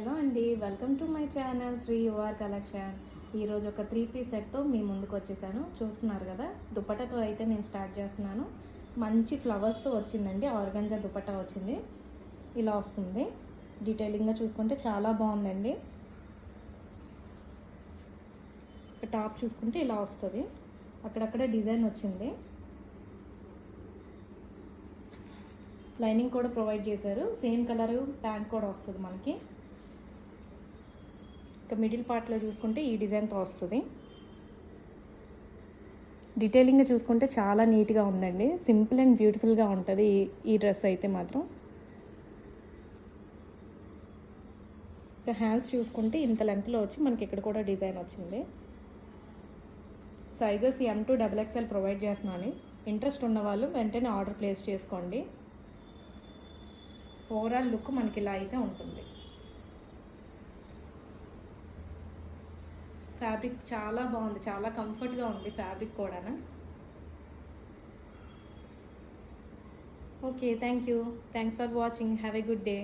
Hello అండి, welcome to my channel Sri your collection. ఈరోజు ఒక 3 పీస్ సెట్తో మీ ముందుకు వచ్చేసాను. చూస్తున్నారు కదా, దుపట్టాతో అయితే నేను స్టార్ట్ చేస్తున్నాను. మంచి ఫ్లవర్స్తో వచ్చిందండి, ఆర్గంజా దుపట్టా వచ్చింది. ఇలా వస్తుంది. డీటెయిలింగ్గా చూసుకుంటే చాలా బాగుందండి. టాప్ చూసుకుంటే ఇలా వస్తుంది, అక్కడక్కడ డిజైన్ వచ్చింది. లైనింగ్ కూడా ప్రొవైడ్ చేశారు. సేమ్ కలర్ ప్యాంట్ కూడా వస్తుంది మనకి. ఇక మిడిల్ పార్ట్లో చూసుకుంటే ఈ డిజైన్తో వస్తుంది. డీటెయిలింగ్గా చూసుకుంటే చాలా నీట్గా ఉందండి. సింపుల్ అండ్ బ్యూటిఫుల్గా ఉంటుంది ఈ డ్రెస్ అయితే మాత్రం. ఇక హ్యాండ్స్ చూసుకుంటే ఇంత లెంత్లో వచ్చి మనకి ఇక్కడ కూడా డిజైన్ వచ్చింది. Sizes M to XXL provide చేస్తున్నాను. ఇంట్రెస్ట్ ఉన్న వాళ్ళు వెంటనే ఆర్డర్ ప్లేస్ చేసుకోండి. ఓవరాల్ లుక్ మనకి ఇలా అయితే ఉంటుంది. ఫ్యాబ్రిక్ చాలా బాగుంది, చాలా కంఫర్ట్గా ఉంది ఫ్యాబ్రిక్ కూడా. Okay, thank you. Thanks for watching. Have a good day.